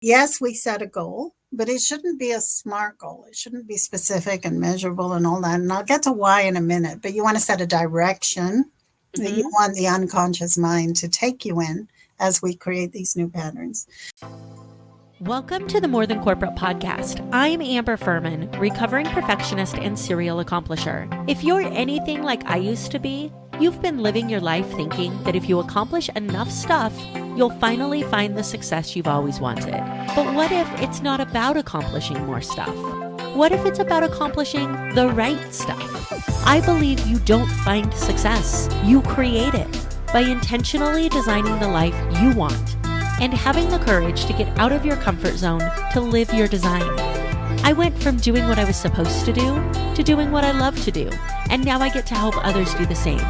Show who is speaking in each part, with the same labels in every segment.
Speaker 1: Yes, we set a goal, but it shouldn't be a SMART goal. It shouldn't be specific and measurable and all that. And I'll get to why in a minute, but you want to set a direction that you
Speaker 2: Hmm.
Speaker 1: want the unconscious mind to take you in as we create these new patterns.
Speaker 2: Welcome to the More Than Corporate podcast. I'm Amber Furman, recovering perfectionist and serial accomplisher. If you're anything like I used to be, you've been living your life thinking that if you accomplish enough stuff, you'll finally find the success you've always wanted. But what if it's not about accomplishing more stuff? What if it's about accomplishing the right stuff? I believe you don't find success, you create it by intentionally designing the life you want and having the courage to get out of your comfort zone to live your design. I went from doing what I was supposed to do to doing what I love to do, and now I get to help others do the same.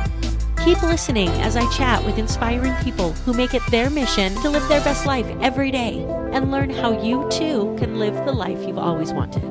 Speaker 2: Keep listening as I chat with inspiring people who make it their mission to live their best life every day and learn how you too can live the life you've always wanted.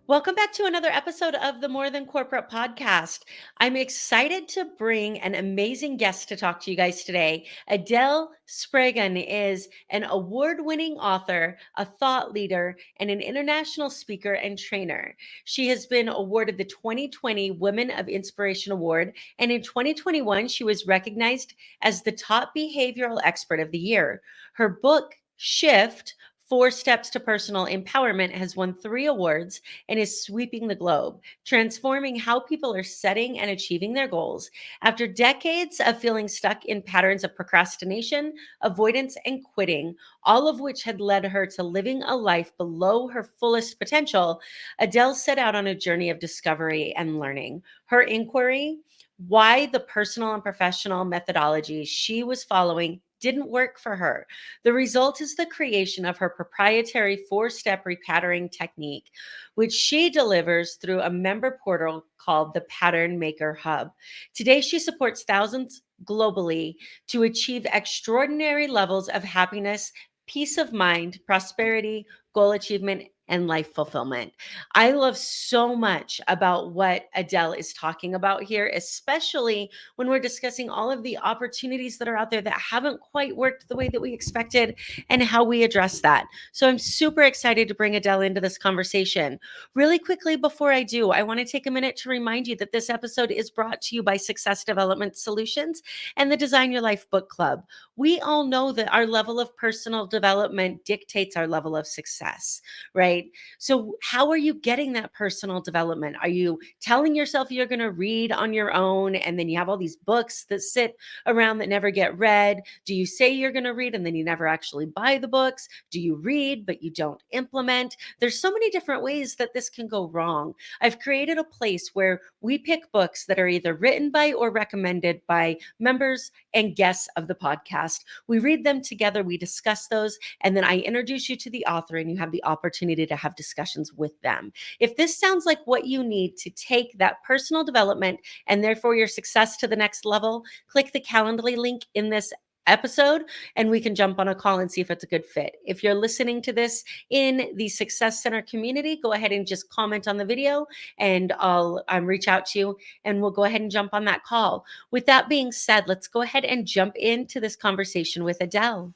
Speaker 2: Welcome back to another episode of the More Than Corporate podcast. I'm excited to bring an amazing guest to talk to you guys today. Adele Spraggon is an award-winning author, a thought leader, and an international speaker and trainer. She has been awarded the 2020 Women of Inspiration Award, and in 2021, she was recognized as the top behavioral expert of the year. Her book, Shift, 4 Steps to Personal Empowerment, has won 3 awards and is sweeping the globe, transforming how people are setting and achieving their goals. After decades of feeling stuck in patterns of procrastination, avoidance, and quitting, all of which had led her to living a life below her fullest potential, Adele set out on a journey of discovery and learning. Her inquiry: why the personal and professional methodologies she was following didn't work for her. The result is the creation of her proprietary 4-step repatterning technique, which she delivers through a member portal called the Pattern Maker Hub. Today, she supports thousands globally to achieve extraordinary levels of happiness, peace of mind, prosperity, goal achievement, and life fulfillment. I love so much about what Adele is talking about here, especially when we're discussing all of the opportunities that are out there that haven't quite worked the way that we expected and how we address that. So I'm super excited to bring Adele into this conversation. Really quickly, before I do, I want to take a minute to remind you that this episode is brought to you by Success Development Solutions and the Design Your Life Book Club. We all know that our level of personal development dictates our level of success, right? So how are you getting that personal development? Are you telling yourself you're going to read on your own and then you have all these books that sit around that never get read? Do you say you're going to read and then you never actually buy the books? Do you read but you don't implement? There's so many different ways that this can go wrong. I've created a place where we pick books that are either written by or recommended by members and guests of the podcast. We read them together, we discuss those, and then I introduce you to the author and you have the opportunity to have discussions with them. If this sounds like what you need to take that personal development and therefore your success to the next level, click the Calendly link in this episode and we can jump on a call and see if it's a good fit. If you're listening to this in the Success Center community, go ahead and just comment on the video and I'll reach out to you and we'll go ahead and jump on that call. With that being said, let's go ahead and jump into this conversation with Adele.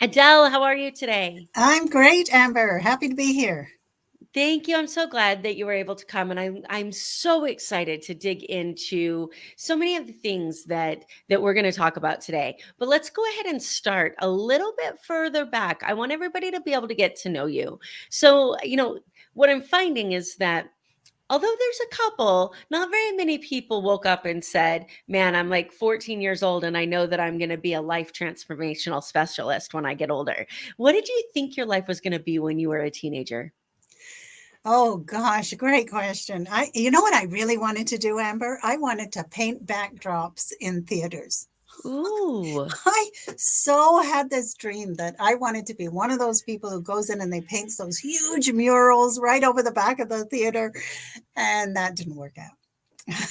Speaker 2: Adele, how are you today?
Speaker 1: I'm great, Amber. Happy to be here.
Speaker 2: Thank you. I'm so glad that you were able to come, and I'm so excited to dig into so many of the things that we're going to talk about today. But let's go ahead and start a little bit further back. I want everybody to be able to get to know you. So, what I'm finding is that although there's a couple, not very many people woke up and said, "Man, I'm like 14 years old and I know that I'm going to be a life transformational specialist when I get older." What did you think your life was going to be when you were a teenager?
Speaker 1: Oh gosh, great question. You know what I really wanted to do, Amber? I wanted to paint backdrops in theaters.
Speaker 2: Ooh.
Speaker 1: I so had this dream that I wanted to be one of those people who goes in and they paints those huge murals right over the back of the theater, and that didn't work out.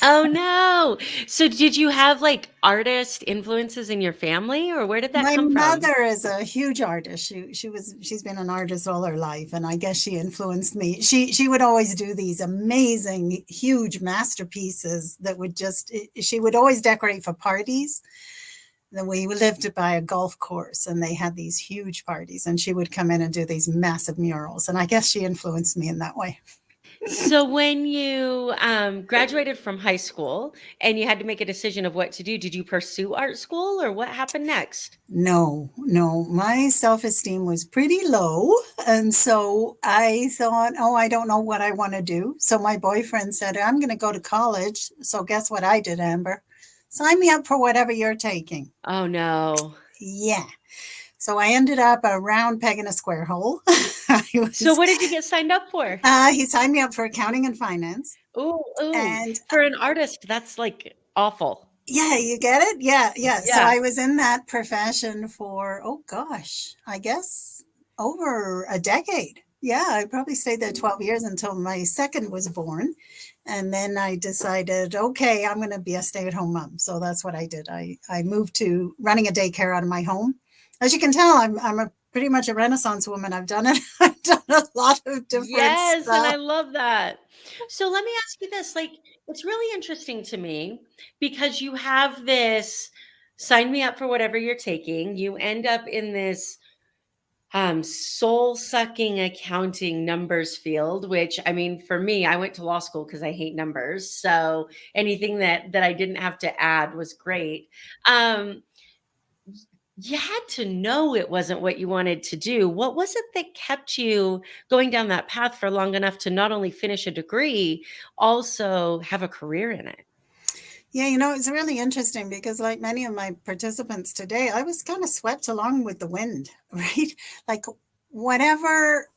Speaker 2: Oh no. So did you have like artist influences in your family, or where did that
Speaker 1: My
Speaker 2: come from?
Speaker 1: mother is a huge artist. She's been an artist all her life, and I guess she influenced me. She would always do these amazing, huge masterpieces that would just she would always decorate for parties. Then we lived by a golf course and they had these huge parties, and she would come in and do these massive murals. And I guess she influenced me in that way.
Speaker 2: So when you graduated from high school and you had to make a decision of what to do, did you pursue art school or what happened next?
Speaker 1: No, no, my self esteem was pretty low. And so I thought, oh, I don't know what I want to do. So my boyfriend said, I'm going to go to college. So guess what I did, Amber? Sign me up for whatever you're taking.
Speaker 2: Oh, no.
Speaker 1: Yeah. So I ended up a round peg in a square hole.
Speaker 2: So what did you get signed up for?
Speaker 1: He signed me up for accounting and finance.
Speaker 2: Ooh, ooh.
Speaker 1: And
Speaker 2: For an artist, that's like awful.
Speaker 1: yeah, you get it? Yeah, yeah. So
Speaker 2: Yeah.
Speaker 1: I was in that profession for, oh gosh, I guess over a decade. Yeah, I probably stayed there 12 years until my second was born. And then I decided, okay, I'm going to be a stay-at-home mom. So that's what I did. I moved to running a daycare out of my home. As you can tell, I'm a pretty much a Renaissance woman. I've done it. I've done a lot of different
Speaker 2: Yes, and
Speaker 1: stuff.
Speaker 2: I love that. So let me ask you this, like, it's really interesting to me because you have this sign me up for whatever you're taking. You end up in this soul-sucking accounting numbers field, which I mean, for me, I went to law school because I hate numbers. So anything that I didn't have to add was great. You had to know it wasn't what you wanted to do. What was it that kept you going down that path for long enough to not only finish a degree, also have a career in it?
Speaker 1: Yeah, it's really interesting because, like many of my participants today, I was kind of swept along with the wind, right? Like whatever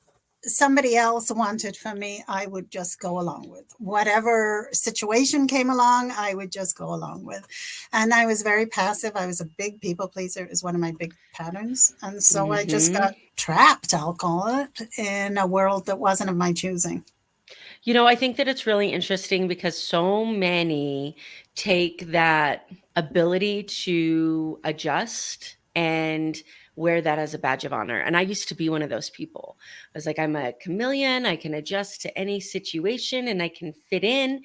Speaker 1: somebody else wanted from me, I would just go along with. Whatever situation came along, I would just go along with. And I was very passive. I was a big people pleaser. It was one of my big patterns. And so I just got trapped, I'll call it, in a world that wasn't of my choosing.
Speaker 2: I think that it's really interesting because so many take that ability to adjust and wear that as a badge of honor. And I used to be one of those people. I was like, I'm a chameleon. I can adjust to any situation and I can fit in.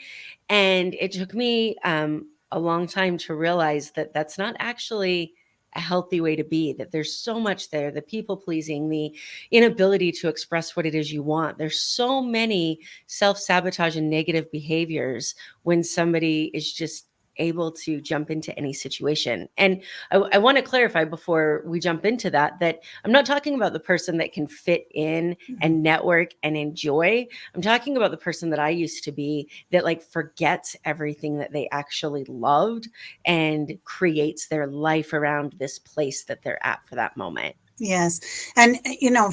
Speaker 2: And it took me a long time to realize that that's not actually a healthy way to be, that there's so much there, the people pleasing, the inability to express what it is you want. There's so many self-sabotage and negative behaviors when somebody is just able to jump into any situation. And I want to clarify before we jump into that I'm not talking about the person that can fit in and network and enjoy. I'm talking about the person that I used to be that like forgets everything that they actually loved and creates their life around this place that they're at for that moment.
Speaker 1: Yes. And,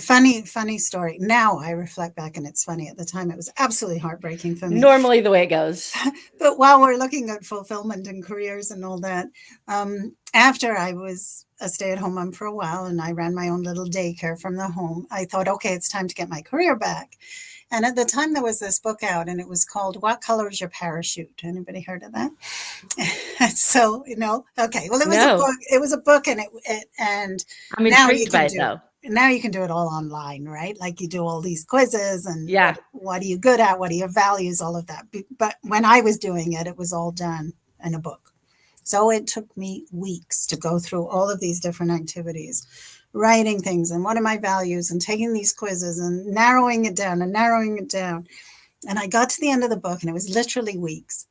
Speaker 1: funny story. Now I reflect back and it's funny. At the time, it was absolutely heartbreaking for me.
Speaker 2: Normally the way it goes.
Speaker 1: But while we're looking at fulfillment and careers and all that, after I was a stay-at-home mom for a while and I ran my own little daycare from the home, I thought, okay, it's time to get my career back. And at the time, there was this book out, and it was called "What Color Is Your Parachute?" Anybody heard of that? So, okay. Well, it was a book. It was a book, and and
Speaker 2: I'm
Speaker 1: now you
Speaker 2: intrigued by
Speaker 1: can
Speaker 2: it though.
Speaker 1: now you can do it all online, right? Like you do all these quizzes and
Speaker 2: Yeah.
Speaker 1: what are you good at? What are your values? All of that. But when I was doing it, it was all done in a book. So it took me weeks to go through all of these different activities, writing things and what are my values and taking these quizzes and narrowing it down and narrowing it down. And I got to the end of the book and it was literally weeks.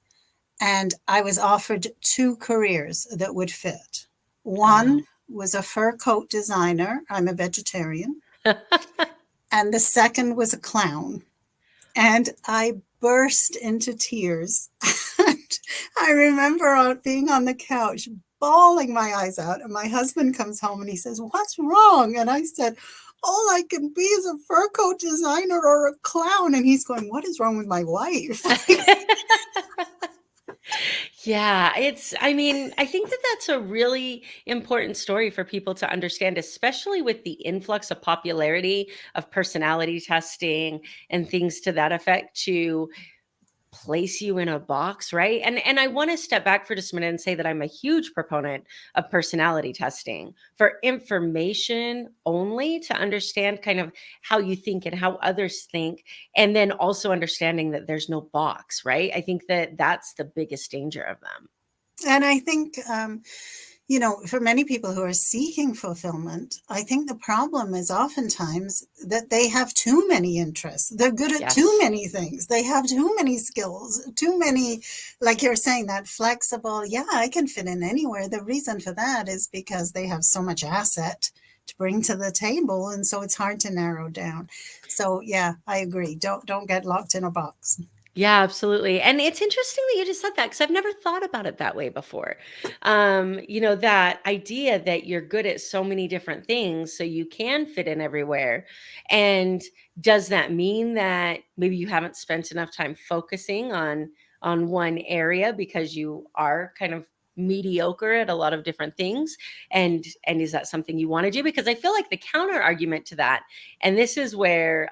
Speaker 1: And I was offered 2 careers that would fit. One was a fur coat designer. I'm a vegetarian. And the second was a clown. And I burst into tears. I remember being on the couch, bawling my eyes out. And my husband comes home and he says, "What's wrong?" And I said, "All I can be is a fur coat designer or a clown." And he's going, "What is wrong with my wife?"
Speaker 2: Yeah, I think that that's a really important story for people to understand, especially with the influx of popularity of personality testing and things to that effect to place you in a box, right? And I want to step back for just a minute and say that I'm a huge proponent of personality testing for information only, to understand kind of how you think and how others think, and then also understanding that there's no box, right? I think that that's the biggest danger of them.
Speaker 1: And I think, For many people who are seeking fulfillment, I think the problem is oftentimes that they have too many interests. They're good at too
Speaker 2: Yes.
Speaker 1: many things. They have too many skills, too many, like you're saying, that flexible, yeah, I can fit in anywhere. The reason for that is because they have so much asset to bring to the table. And so it's hard to narrow down. So yeah, I agree. Don't get locked in a box.
Speaker 2: Yeah, absolutely. And it's interesting that you just said that because I've never thought about it that way before. That idea that you're good at so many different things, so you can fit in everywhere. And does that mean that maybe you haven't spent enough time focusing on one area because you are kind of mediocre at a lot of different things? And is that something you want to do? Because I feel like the counter argument to that, and this is where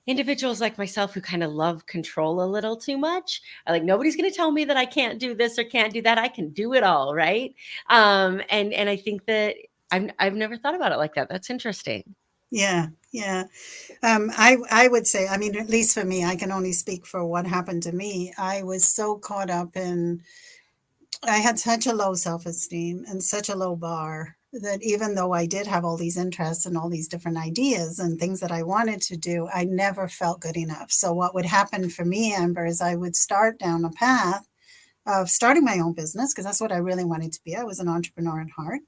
Speaker 2: individuals like myself who kind of love control a little too much are like, nobody's going to tell me that I can't do this or can't do that. I can do it all, right? And I think that I've never thought about it like that. That's interesting.
Speaker 1: Yeah, yeah. I would say, I mean, at least for me, I can only speak for what happened to me. I was so caught up in, I had such a low self-esteem and such a low bar that even though I did have all these interests and all these different ideas and things that I wanted to do, I never felt good enough. So what would happen for me, Amber, is I would start down a path of starting my own business because that's what I really wanted to be. I was an entrepreneur at heart.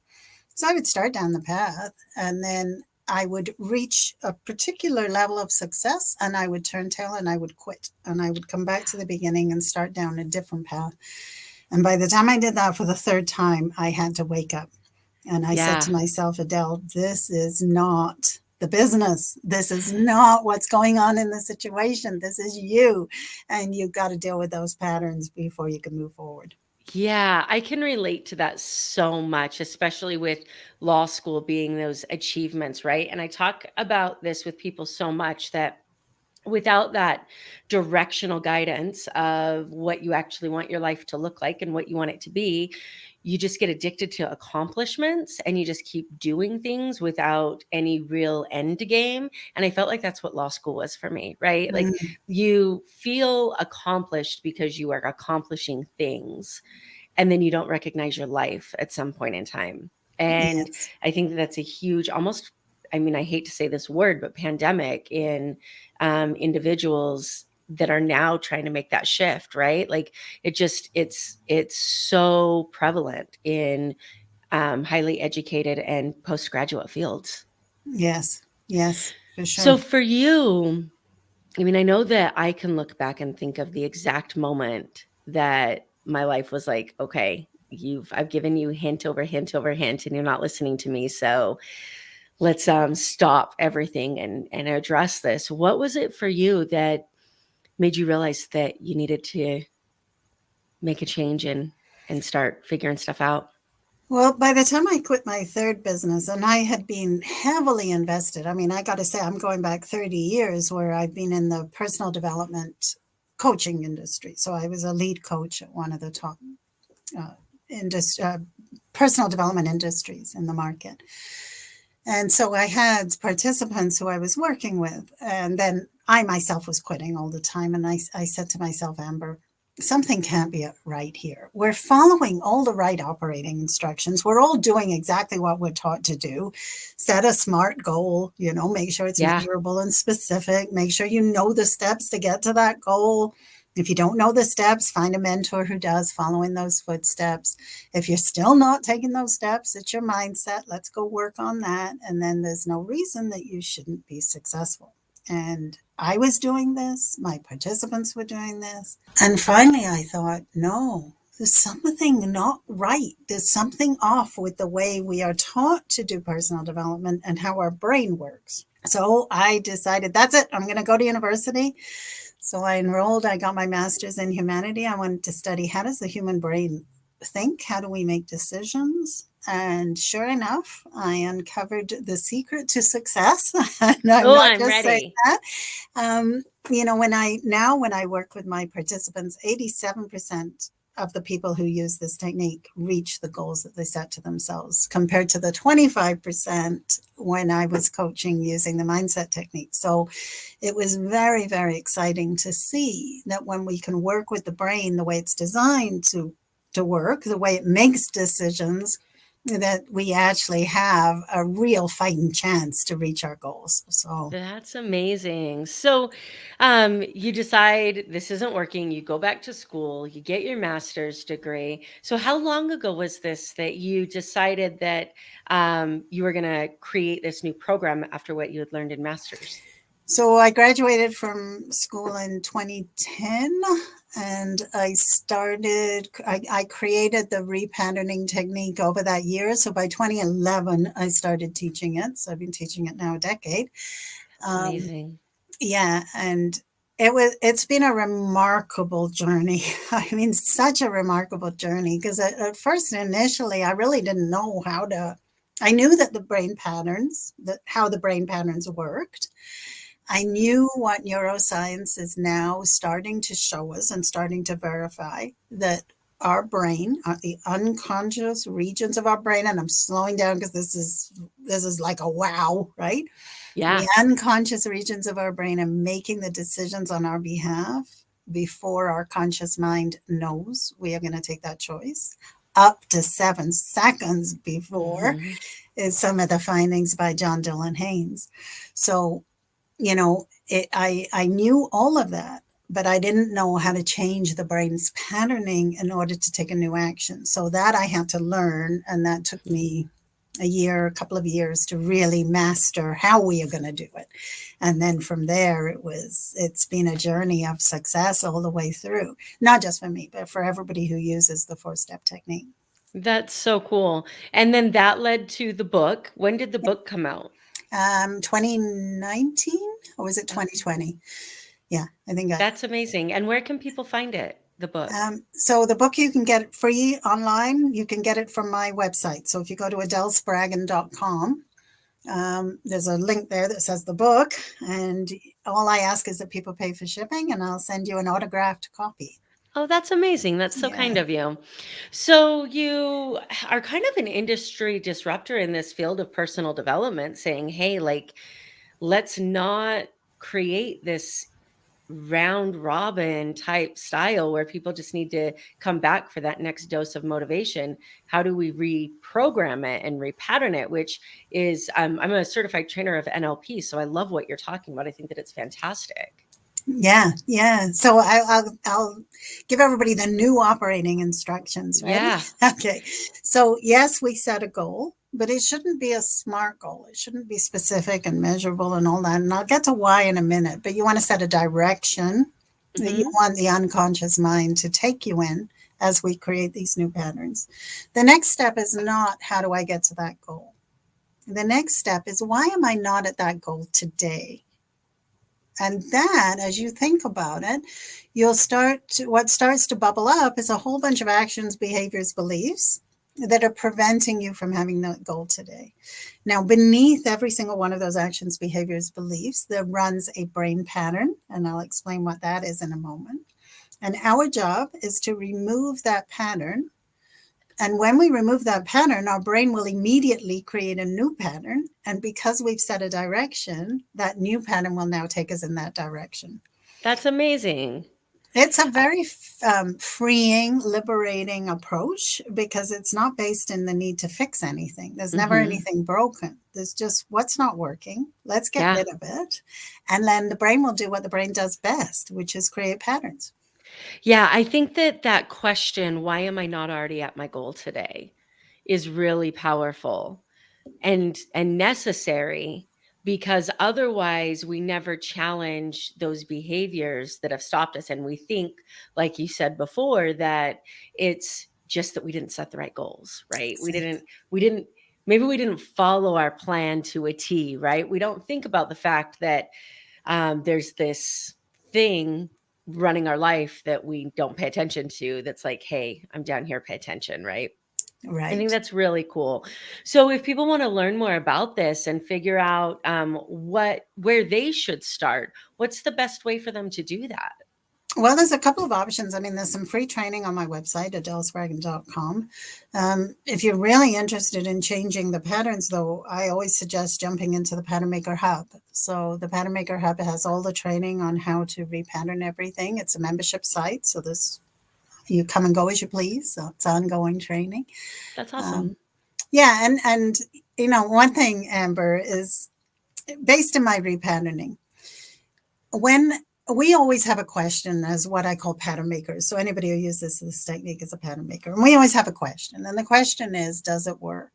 Speaker 1: So I would start down the path and then I would reach a particular level of success and I would turn tail and I would quit and I would come back to the beginning and start down a different path. And by the time I did that for the third time, I had to wake up. And I said
Speaker 2: Yeah.
Speaker 1: to myself, Adele, this is not the business. This is not what's going on in the situation. This is you. And you've got to deal with those patterns before you can move forward.
Speaker 2: Yeah, I can relate to that so much, especially with law school being those achievements, right? And I talk about this with people so much that without that directional guidance of what you actually want your life to look like and what you want it to be, you just get addicted to accomplishments and you just keep doing things without any real end game. And I felt like that's what law school was for me, right? Like
Speaker 1: Mm,
Speaker 2: you feel accomplished because you are accomplishing things and then you don't recognize your life at some point in time. And
Speaker 1: yes.
Speaker 2: I think that that's a huge, almost, I mean, I hate to say this word, but pandemic in individuals that are now trying to make that shift, right? Like it's so prevalent in highly educated and postgraduate fields.
Speaker 1: Yes. Yes, for
Speaker 2: So
Speaker 1: sure.
Speaker 2: for you, I mean, I know that I can look back and think of the exact moment that my life was like, okay, I've given you hint over hint over hint and you're not listening to me. So let's stop everything and address this. What was it for you that made you realize that you needed to make a change and start figuring stuff out?
Speaker 1: Well, by the time I quit my third business, and I had been heavily invested, I mean, I got to say, I'm going back 30 years where I've been in the personal development coaching industry. So I was a lead coach at one of the top uh, personal development industries in the market. And so I had participants who I was working with, and then I myself was quitting all the time. And I said to myself, Amber, something can't be right here. We're following all the right operating instructions. We're all doing exactly what we're taught to do. Set a SMART goal, make sure it's
Speaker 2: Yeah.
Speaker 1: measurable and specific. Make sure you know the steps to get to that goal. If you don't know the steps, find a mentor who does, following those footsteps. If you're still not taking those steps, it's your mindset. Let's go work on that. And then there's no reason that you shouldn't be successful. And I was doing this, my participants were doing this. And finally, I thought, no, there's something not right. There's something off with the way we are taught to do personal development and how our brain works. So I decided, that's it. I'm going to go to university. So I enrolled, I got my master's in humanity. I wanted to study how does the human brain think? How do we make decisions? And sure enough, I uncovered the secret to success. And I'm
Speaker 2: Oh,
Speaker 1: not
Speaker 2: I'm
Speaker 1: just saying
Speaker 2: ready.
Speaker 1: that. When I work with my participants, 87% of the people who use this technique reach the goals that they set to themselves, compared to the 25% when I was coaching using the mindset technique. So it was very, very exciting to see that when we can work with the brain the way it's designed to work, the way it makes decisions, that we actually have a real fighting chance to reach our goals. So,
Speaker 2: That's amazing. So, you decide this isn't working, you go back to school, you get your master's degree. So, how long ago was this that you decided that you were going to create this new program after what you had learned in master's?
Speaker 1: so I graduated from school in 2010, and I created the repatterning technique over that year. So by 2011, I started teaching it. So I've been teaching it now a decade.
Speaker 2: That's amazing.
Speaker 1: Yeah, and it's been a remarkable journey. I mean, such a remarkable journey, because at first, initially, I really didn't know I knew that how the brain patterns worked. I knew what neuroscience is now starting to show us and starting to verify, that our brain, the unconscious regions of our brain, and I'm slowing down because this is like a wow, right?
Speaker 2: Yeah.
Speaker 1: The unconscious regions of our brain are making the decisions on our behalf before our conscious mind knows we are going to take that choice. Up to 7 seconds before
Speaker 2: Hmm.
Speaker 1: is some of the findings by John Dylan Haynes. So, I knew all of that, but I didn't know how to change the brain's patterning in order to take a new action. So that I had to learn, and that took me a couple of years to really master how we are going to do it. And then from there, it's been a journey of success all the way through, not just for me, but for everybody who uses the 4-step technique.
Speaker 2: That's so cool. And then that led to the book. When did the book come out?
Speaker 1: 2019, or was it 2020? Yeah, I think
Speaker 2: That's amazing. And where can people find it, the book?
Speaker 1: so the book, you can get it free online. You can get it from my website. So if you go to adelespraggon.com, there's a link there that says the book, and all I ask is that people pay for shipping, and I'll send you an autographed copy.
Speaker 2: Oh, that's amazing. That's so
Speaker 1: Yeah.
Speaker 2: kind of you. So you are kind of an industry disruptor in this field of personal development, saying, hey, like, let's not create this round robin type style where people just need to come back for that next dose of motivation. How do we reprogram it and repattern it? Which is, I'm a certified trainer of NLP, so I love what you're talking about. I think that it's fantastic.
Speaker 1: Yeah, yeah. So I'll give everybody the new operating instructions. Ready?
Speaker 2: Yeah.
Speaker 1: Okay. So yes, we set a goal, but it shouldn't be a SMART goal. It shouldn't be specific and measurable and all that. And I'll get to why in a minute. But you want to set a direction that you
Speaker 2: Hmm.
Speaker 1: want the unconscious mind to take you in as we create these new patterns. The next step is not how do I get to that goal. The next step is why am I not at that goal today? And then, as you think about it, what starts to bubble up is a whole bunch of actions, behaviors, beliefs that are preventing you from having that goal today. Now, beneath every single one of those actions, behaviors, beliefs, there runs a brain pattern, and I'll explain what that is in a moment. And our job is to remove that pattern. And when we remove that pattern, our brain will immediately create a new pattern. And because we've set a direction, that new pattern will now take us in that direction.
Speaker 2: That's amazing.
Speaker 1: It's a very freeing, liberating approach, because it's not based in the need to fix anything. There's never
Speaker 2: Hmm.
Speaker 1: anything broken. There's just what's not working. Let's get
Speaker 2: Yeah.
Speaker 1: rid of it. And then the brain will do what the brain does best, which is create patterns.
Speaker 2: Yeah. I think that that question, why am I not already at my goal today, is really powerful and necessary, because otherwise we never challenge those behaviors that have stopped us, and we think, like you said before, that it's just that we didn't set the right goals, right? We didn't maybe we didn't follow our plan to a T, right? We don't think about the fact that there's this thing running our life that we don't pay attention to, that's like, hey, I'm down here, pay attention, right? I think
Speaker 1: Right.
Speaker 2: that's really cool. So if people want to learn more about this and figure out where they should start, what's the best way for them to do that?
Speaker 1: Well, there's a couple of options. I mean, there's some free training on my website, adelespraggon.com. If you're really interested in changing the patterns, though, I always suggest jumping into the Pattern Maker Hub. So the Pattern Maker Hub has all the training on how to repattern everything. It's a membership site, so there's you come and go as you please. So it's ongoing training.
Speaker 2: That's awesome.
Speaker 1: Um, yeah, and one thing, Amber, is based in my repatterning. When we always have a question as what I call pattern makers. So anybody who uses this technique is a pattern maker. And we always have a question. And the question is, does it work?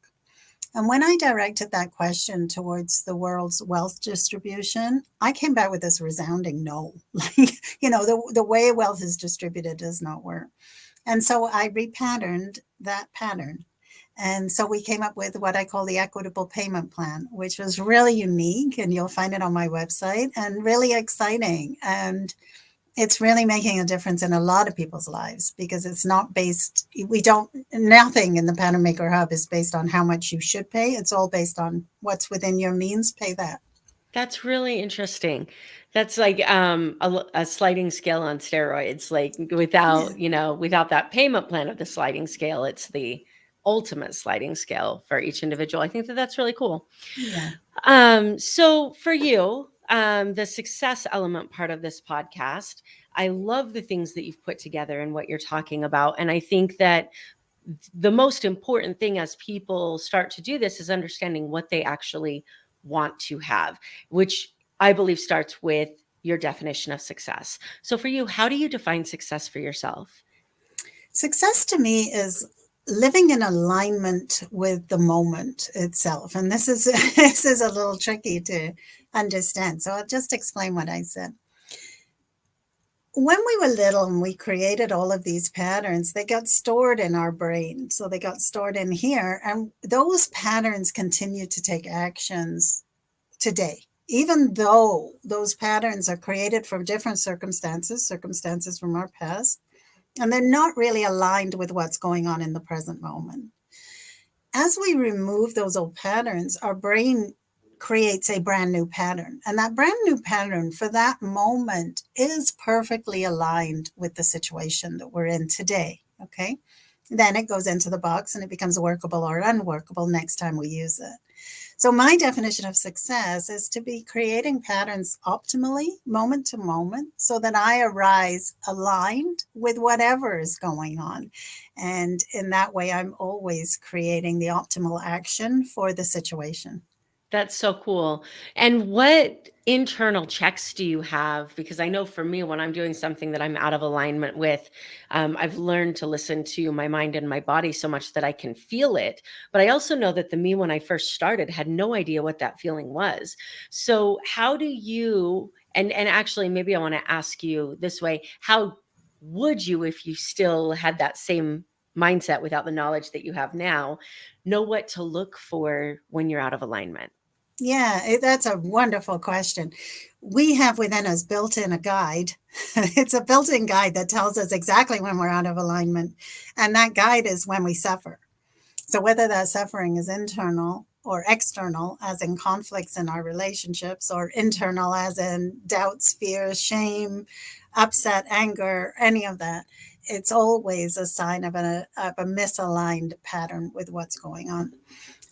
Speaker 1: And when I directed that question towards the world's wealth distribution, I came back with this resounding no. Like, the way wealth is distributed does not work. And so I repatterned that pattern. And so we came up with what I call the equitable payment plan, which was really unique. And you'll find it on my website, and really exciting. And it's really making a difference in a lot of people's lives, because it's not based, nothing in the Pattern Maker Hub is based on how much you should pay. It's all based on what's within your means, pay that.
Speaker 2: That's really interesting. That's like a sliding scale on steroids. Like without that payment plan of the sliding scale, it's the ultimate sliding scale for each individual. I think that that's really cool.
Speaker 1: Yeah.
Speaker 2: So for you, the success element part of this podcast, I love the things that you've put together and what you're talking about. And I think that the most important thing as people start to do this is understanding what they actually want to have, which I believe starts with your definition of success. So for you, how do you define success for yourself?
Speaker 1: Success to me is living in alignment with the moment itself. And this is this is a little tricky to understand. So I'll just explain what I said. When we were little and we created all of these patterns, they got stored in our brain. So they got stored in here. And those patterns continue to take actions today, even though those patterns are created from different circumstances from our past, and they're not really aligned with what's going on in the present moment. As we remove those old patterns, our brain creates a brand new pattern. And that brand new pattern for that moment is perfectly aligned with the situation that we're in today. Okay. Then it goes into the box and it becomes workable or unworkable next time we use it. So my definition of success is to be creating patterns optimally, moment to moment, so that I arise aligned with whatever is going on. And in that way, I'm always creating the optimal action for the situation.
Speaker 2: That's so cool. And what internal checks do you have? Because I know for me, when I'm doing something that I'm out of alignment with, I've learned to listen to my mind and my body so much that I can feel it. But I also know that the me when I first started had no idea what that feeling was. So how do you, and actually maybe I want to ask you this way, how would you, if you still had that same mindset without the knowledge that you have now, know what to look for when you're out of alignment?
Speaker 1: Yeah, that's a wonderful question. We have within us built in a guide. It's a built in guide that tells us exactly when we're out of alignment. And that guide is when we suffer. So whether that suffering is internal or external, as in conflicts in our relationships, or internal, as in doubts, fears, shame, upset, anger, any of that, it's always a sign of a misaligned pattern with what's going on.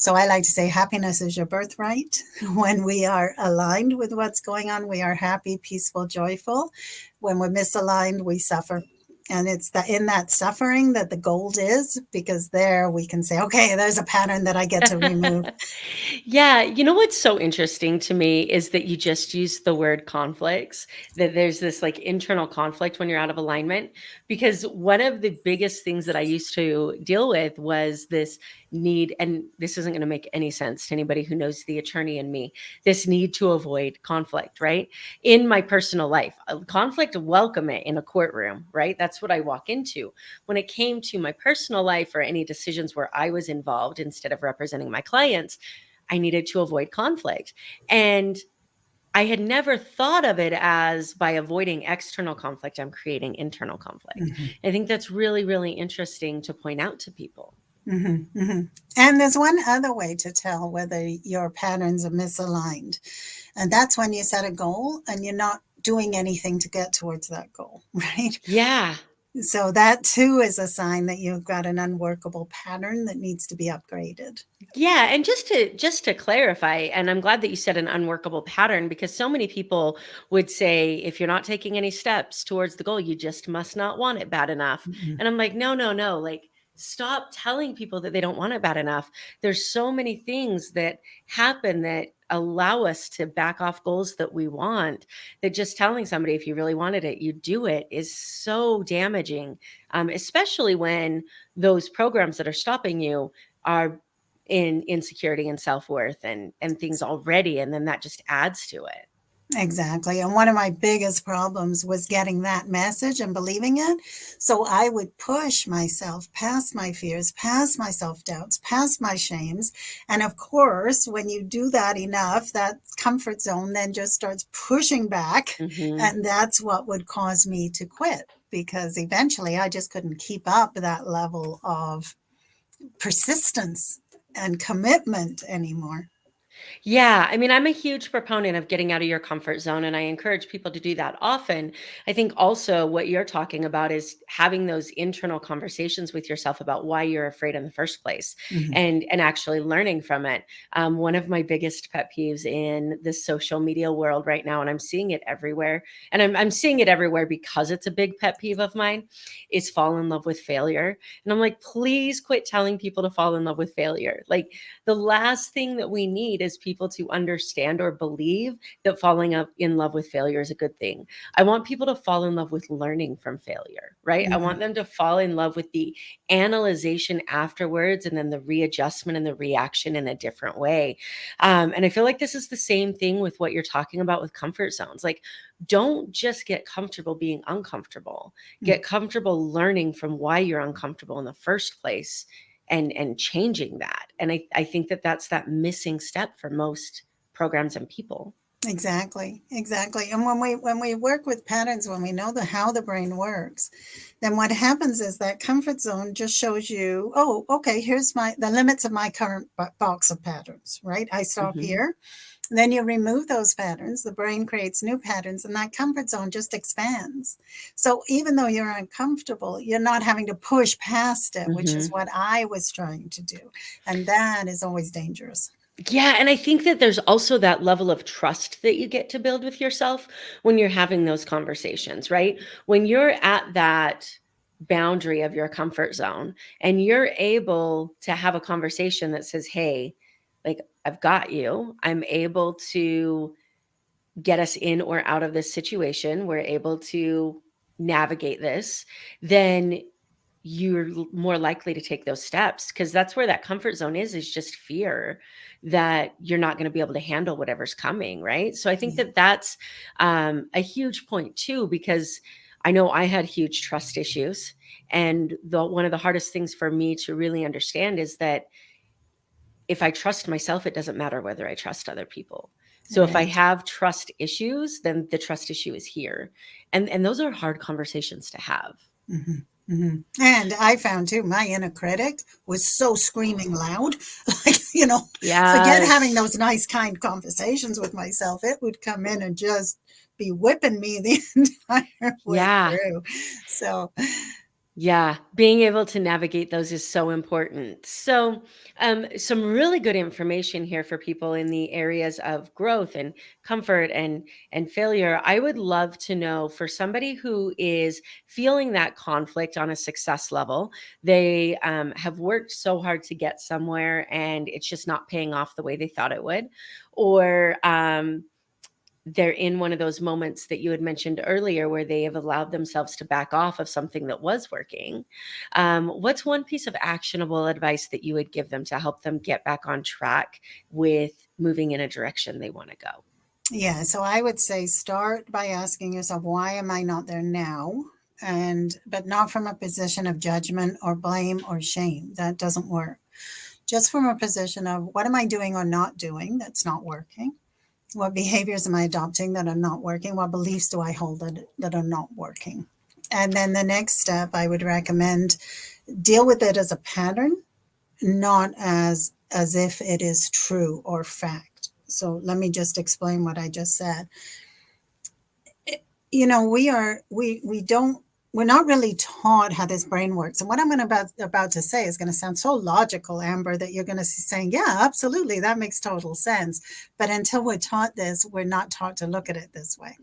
Speaker 1: So I like to say happiness is your birthright. When we are aligned with what's going on, we are happy, peaceful, joyful. When we're misaligned, we suffer. And it's in that suffering that the gold is, because there we can say, okay, there's a pattern that I get to remove.
Speaker 2: Yeah. You know what's so interesting to me is that you just used the word conflicts, that there's this like internal conflict when you're out of alignment. Because one of the biggest things that I used to deal with was this need, and this isn't going to make any sense to anybody who knows the attorney in me, this need to avoid conflict, right? In my personal life, conflict, welcome it in a courtroom, right? That's what I walk into. When it came to my personal life or any decisions where I was involved instead of representing my clients, I needed to avoid conflict. And I had never thought of it as by avoiding external conflict, I'm creating internal conflict.
Speaker 1: Mm-hmm.
Speaker 2: I think that's really, really interesting to point out to people.
Speaker 1: Mm-hmm, mm-hmm. And there's one other way to tell whether your patterns are misaligned. And that's when you set a goal and you're not doing anything to get towards that goal, right?
Speaker 2: Yeah.
Speaker 1: So that too is a sign that you've got an unworkable pattern that needs to be upgraded.
Speaker 2: Yeah, and just to clarify, and I'm glad that you said an unworkable pattern, because so many people would say if you're not taking any steps towards the goal, you just must not want it bad enough.
Speaker 1: Mm-mm.
Speaker 2: And I'm like, no, no, no, like stop telling people that they don't want it bad enough. There's so many things that happen that allow us to back off goals that we want, that just telling somebody if you really wanted it, you do it, is so damaging. Especially when those programs that are stopping you are in insecurity and self-worth and things already, and then that just adds to it.
Speaker 1: Exactly. And one of my biggest problems was getting that message and believing it. So I would push myself past my fears, past my self doubts, past my shames. And of course, when you do that enough, that comfort zone then just starts pushing back.
Speaker 2: Mm-hmm.
Speaker 1: And that's what would cause me to quit, because eventually I just couldn't keep up that level of persistence and commitment anymore.
Speaker 2: Yeah, I mean, I'm a huge proponent of getting out of your comfort zone, and I encourage people to do that often. I think also what you're talking about is having those internal conversations with yourself about why you're afraid in the first place,
Speaker 1: Mhm.
Speaker 2: and actually learning from it. One of my biggest pet peeves in the social media world right now, and I'm seeing it everywhere, and I'm seeing it everywhere because it's a big pet peeve of mine, is fall in love with failure. And I'm like, please quit telling people to fall in love with failure. Like, the last thing that we need is people to understand or believe that falling in love with failure is a good thing. I want people to fall in love with learning from failure, right? I
Speaker 1: Mhm.
Speaker 2: want them to fall in love with the analyzation afterwards, and then the readjustment and the reaction in a different way. And I feel like this is the same thing with what you're talking about with comfort zones. Like, don't just get comfortable being uncomfortable.
Speaker 1: Mm.
Speaker 2: Get comfortable learning from why you're uncomfortable in the first place, and changing that. And I think that that's that missing step for most programs and people.
Speaker 1: Exactly, exactly. And when we work with patterns, when we know how the brain works, then what happens is that comfort zone just shows you, oh, okay, here's the limits of my current box of patterns, right? I stop
Speaker 2: Mhm.
Speaker 1: here. Then you remove those patterns, the brain creates new patterns, and that comfort zone just expands. So even though you're uncomfortable, you're not having to push past it, which is
Speaker 2: Mhm.
Speaker 1: what I was trying to do. And that is always dangerous.
Speaker 2: Yeah, and I think that there's also that level of trust that you get to build with yourself when you're having those conversations, right? When you're at that boundary of your comfort zone and you're able to have a conversation that says, "Hey, like I've got you. I'm able to get us in or out of this situation. We're able to navigate this," then you're more likely to take those steps, because that's where that comfort zone is just fear that you're not going to be able to handle whatever's coming, right? So I think
Speaker 1: Yeah.
Speaker 2: that that's a huge point too, because I know I had huge trust issues, and one of the hardest things for me to really understand is that if I trust myself, it doesn't matter whether I trust other people. So if I
Speaker 1: Right.
Speaker 2: have trust issues, then the trust issue is here. And those are hard conversations to have.
Speaker 1: Mhm, mhm. And I found too, my inner critic was so screaming loud. Like, forget having
Speaker 2: Yes.
Speaker 1: those nice, kind conversations with myself. It would come in and just be whipping me the entire way
Speaker 2: Yeah.
Speaker 1: through. So,
Speaker 2: Yeah, being able to navigate those is so important. So, some really good information here for people in the areas of growth and comfort and failure. I would love to know, for somebody who is feeling that conflict on a success level, they have worked so hard to get somewhere and it's just not paying off the way they thought it would, or they're in one of those moments that you had mentioned earlier where they have allowed themselves to back off of something that was working. What's one piece of actionable advice that you would give them to help them get back on track with moving in a direction they want to go?
Speaker 1: yeah, so I would say start by asking yourself, why am I not there now? But not from a position of judgment or blame or shame. That doesn't work. Just from a position of, what am I doing or not doing that's not working? What behaviors am I adopting that are not working? What beliefs do I hold that are not working? And then the next step, I would recommend, deal with it as a pattern, not as if it is true or fact. So let me just explain what I just said. We don't we're not really taught how this brain works. And what I'm about to say is going to sound so logical, Amber, that you're going to be saying, yeah, absolutely, that makes total sense. But until we're taught this, we're not taught to look at it this way.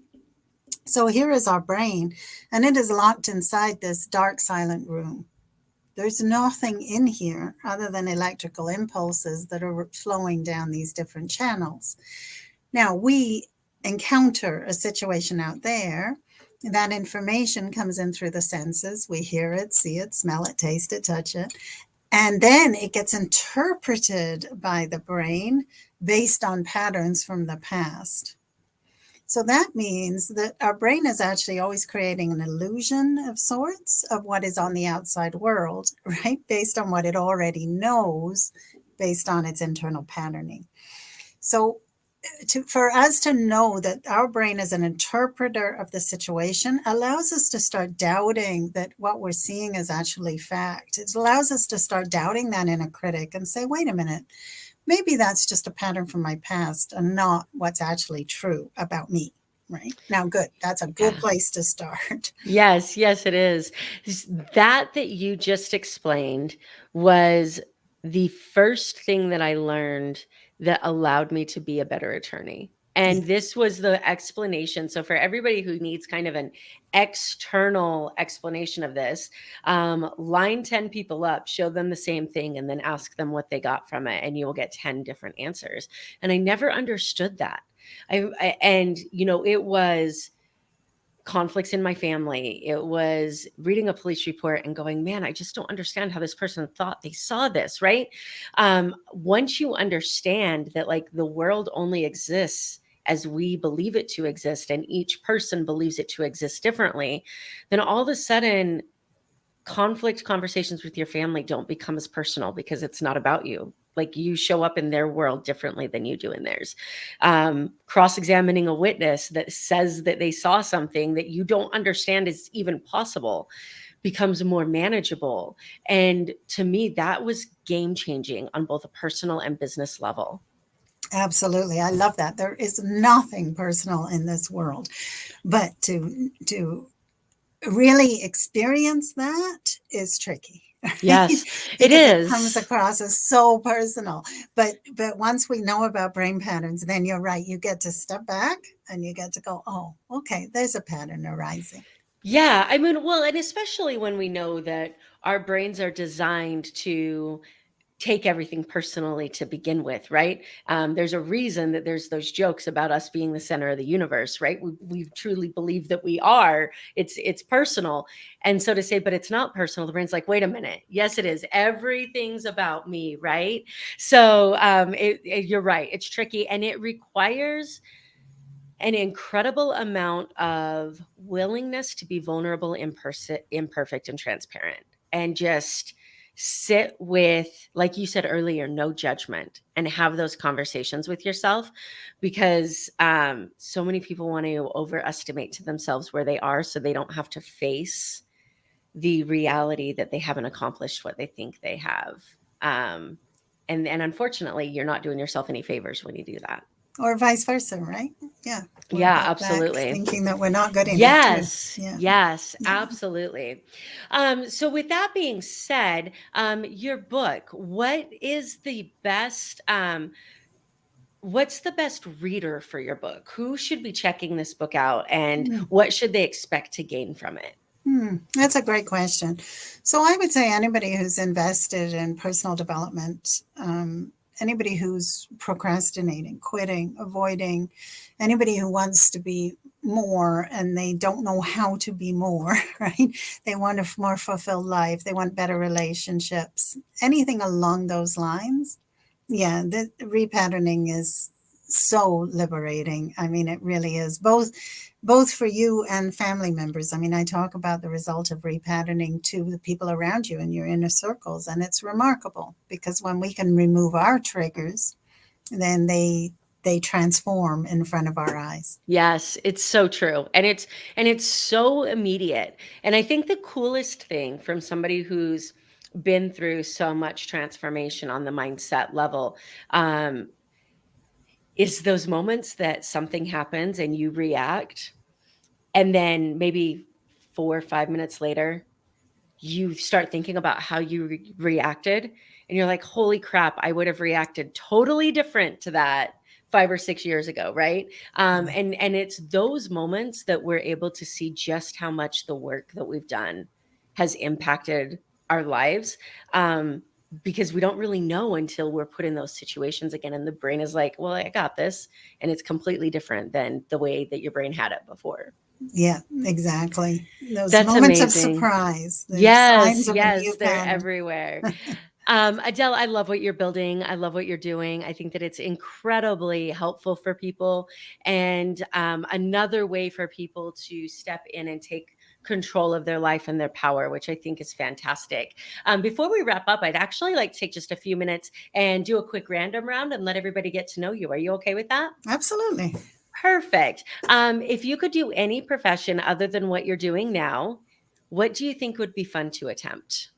Speaker 1: So here is our brain, and it is locked inside this dark, silent room. There's nothing in here other than electrical impulses that are flowing down these different channels. Now, we encounter a situation out there. That information comes in through the senses. We hear it, see it, smell it, taste it, touch it. And then it gets interpreted by the brain based on patterns from the past. So that means that our brain is actually always creating an illusion of sorts of what is on the outside world, right? Based on what it already knows, based on its internal patterning. So for us to know that our brain is an interpreter of the situation allows us to start doubting that what we're seeing is actually fact. It allows us to start doubting that inner critic and say, wait a minute, maybe that's just a pattern from my past and not what's actually true about me. Right now, good. That's a good place to start.
Speaker 2: Yes, yes, it is. That you just explained was the first thing that I learned that allowed me to be a better attorney. And this was the explanation. So for everybody who needs kind of an external explanation of this, line 10 people up, show them the same thing, and then ask them what they got from it, and you will get 10 different answers. And I never understood that. And it was conflicts in my family. It was reading a police report and going, man, I just don't understand how this person thought they saw this, right? Once you understand that like the world only exists as we believe it to exist, and each person believes it to exist differently, then all of a sudden conflict conversations with your family don't become as personal because it's not about you. Like you show up in their world differently than you do in theirs. Cross-examining a witness that says that they saw something that you don't understand is even possible becomes more manageable. And to me, that was game-changing on both a personal and business level.
Speaker 1: Absolutely. I love that. There is nothing personal in this world, but to really experience that is tricky.
Speaker 2: Yes, it
Speaker 1: Because it comes
Speaker 2: is.
Speaker 1: across as so personal. But once we know about brain patterns, then you're right. You get to step back and you get to go, oh, okay, there's a pattern arising.
Speaker 2: Yeah, I mean, well, and especially when we know that our brains are designed to take everything personally to begin with, right? There's a reason that there's those jokes about us being the center of the universe, right? We truly believe that we are. It's personal, and so to say, but it's not personal. The brain's like, wait a minute, yes, it is. Everything's about me, right? So you're right. It's tricky, and it requires an incredible amount of willingness to be vulnerable, imperfect, and transparent, and just sit with, like you said earlier, no judgment, and have those conversations with yourself, because so many people want to overestimate to themselves where they are so they don't have to face the reality that they haven't accomplished what they think they have. And unfortunately, you're not doing yourself any favors when you do that.
Speaker 1: Or vice versa, right? Yeah. We'll
Speaker 2: Yeah,
Speaker 1: get back
Speaker 2: absolutely.
Speaker 1: thinking that we're not good enough too.
Speaker 2: Yes,
Speaker 1: Yeah.
Speaker 2: yes,
Speaker 1: Yeah.
Speaker 2: absolutely. So with that being said, your book, what's the best reader for your book? Who should be checking this book out, and what should they expect to gain from it?
Speaker 1: That's a great question. So I would say anybody who's invested in personal development, anybody who's procrastinating, quitting, avoiding, anybody who wants to be more and they don't know how to be more, right? They want a more fulfilled life. They want better relationships, anything along those lines. Yeah, the repatterning is so liberating. I mean, it really is both for you and family members. I mean, I talk about the result of repatterning to the people around you in your inner circles, and it's remarkable because when we can remove our triggers, then they transform in front of our eyes.
Speaker 2: Yes, it's so true. And it's so immediate. And I think the coolest thing from somebody who's been through so much transformation on the mindset level, is those moments that something happens and you react, and then maybe 4 or 5 minutes later, you start thinking about how you reacted, and you're like, holy crap, I would have reacted totally different to that 5 or 6 years ago, right? And it's those moments that we're able to see just how much the work that we've done has impacted our lives. Because we don't really know until we're put in those situations again, and the brain is like, well, I got this, and it's completely different than the way that your brain had it before.
Speaker 1: Yeah, exactly. Those
Speaker 2: That's
Speaker 1: moments of
Speaker 2: amazing.
Speaker 1: surprise, the signs
Speaker 2: Yes,
Speaker 1: of a new
Speaker 2: yes, they're
Speaker 1: pattern.
Speaker 2: everywhere. Adele, I love what you're building. I love what you're doing. I think that it's incredibly helpful for people, and another way for people to step in and take control of their life and their power, which I think is fantastic. Before we wrap up, I'd actually like to take just a few minutes and do a quick random round and let everybody get to know you. Are you okay with that?
Speaker 1: Absolutely.
Speaker 2: Perfect. If you could do any profession other than what you're doing now, what do you think would be fun to attempt?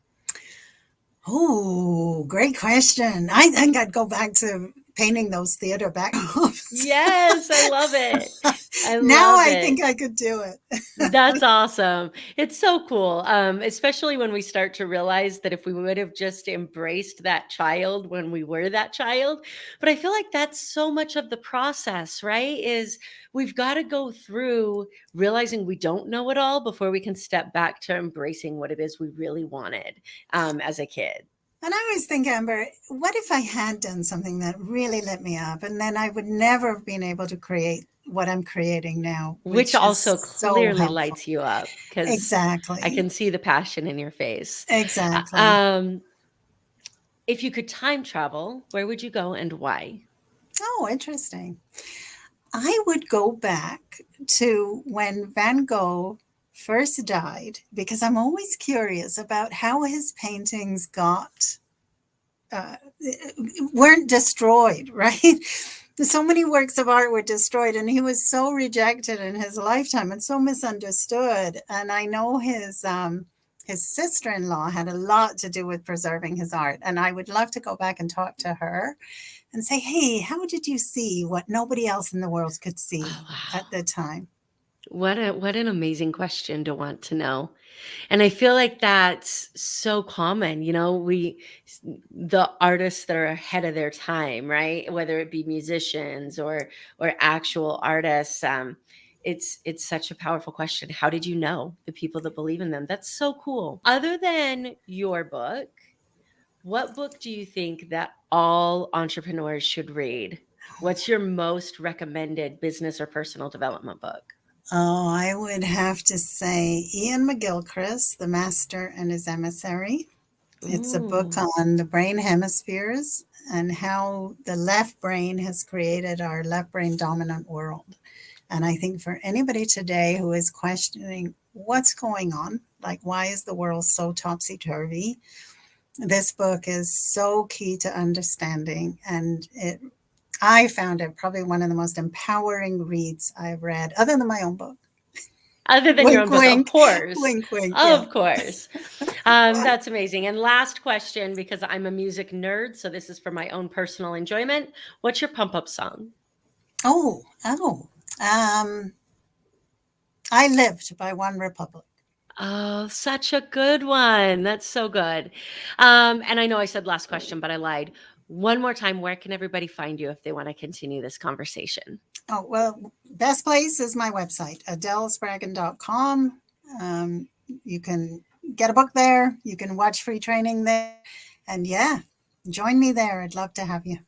Speaker 1: Oh, great question. I think I'd go back to painting those theater backdrops.
Speaker 2: Yes, I love it.
Speaker 1: Now
Speaker 2: love
Speaker 1: I
Speaker 2: it.
Speaker 1: think I could do it.
Speaker 2: That's awesome. It's so cool. Especially when we start to realize that if we would have just embraced that child when we were that child. But I feel like that's so much of the process, right? Is we've got to go through realizing we don't know it all before we can step back to embracing what it is we really wanted as a kid.
Speaker 1: And I always think, Amber, what if I had done something that really lit me up, and then I would never have been able to create what I'm creating now,
Speaker 2: Which
Speaker 1: which
Speaker 2: also
Speaker 1: is so
Speaker 2: clearly
Speaker 1: helpful.
Speaker 2: lights you up, because I
Speaker 1: Exactly.
Speaker 2: can see the passion in your face.
Speaker 1: Exactly.
Speaker 2: If you could time travel, where would you go and why?
Speaker 1: Oh, interesting. I would go back to when Van Gogh first died, because I'm always curious about how his paintings weren't destroyed, right? So many works of art were destroyed, and he was so rejected in his lifetime and so misunderstood. And I know his sister-in-law had a lot to do with preserving his art, and I would love to go back and talk to her and say, hey, how did you see what nobody else in the world could see at the time?
Speaker 2: What an amazing question to want to know. And I feel like that's so common, the artists that are ahead of their time, right? Whether it be musicians or actual artists. It's such a powerful question. How did you know the people that believe in them? That's so cool. Other than your book, what book do you think that all entrepreneurs should read? What's your most recommended business or personal development book?
Speaker 1: Oh, I would have to say Ian McGilchrist, The Master and His Emissary. It's a book on the brain hemispheres and how the left brain has created our left brain dominant world. And I think for anybody today who is questioning what's going on, like why is the world so topsy-turvy, this book is so key to understanding, and I found it probably one of the most empowering reads I've read, other than my own book.
Speaker 2: Other than your own book,
Speaker 1: Wink,
Speaker 2: of course.
Speaker 1: wink, wink.
Speaker 2: Of course. That's amazing. And last question, because I'm a music nerd, so this is for my own personal enjoyment. What's your pump-up song?
Speaker 1: I Lived by One Republic.
Speaker 2: Oh, such a good one. That's so good. And I know I said last question, but I lied. One more time, where can everybody find you if they want to continue this conversation?
Speaker 1: Oh, well, best place is my website, adelespraggon.com. You can get a book there. You can watch free training there. And yeah, join me there. I'd love to have you.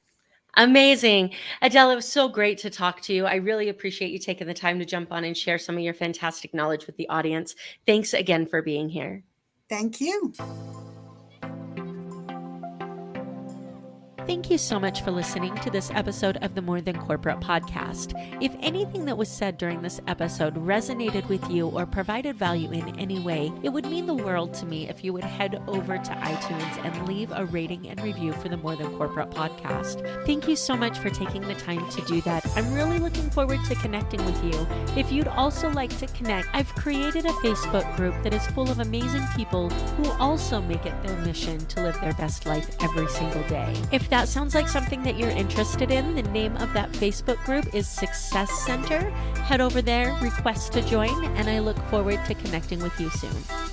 Speaker 2: Amazing. Adele, it was so great to talk to you. I really appreciate you taking the time to jump on and share some of your fantastic knowledge with the audience. Thanks again for being here.
Speaker 1: Thank you.
Speaker 3: Thank you so much for listening to this episode of the More Than Corporate podcast. If anything that was said during this episode resonated with you or provided value in any way, it would mean the world to me if you would head over to iTunes and leave a rating and review for the More Than Corporate podcast. Thank you so much for taking the time to do that. I'm really looking forward to connecting with you. If you'd also like to connect, I've created a Facebook group that is full of amazing people who also make it their mission to live their best life every single day. If that that sounds like something that you're interested in, the name of that Facebook group is Success Center. Head over there, request to join, and I look forward to connecting with you soon.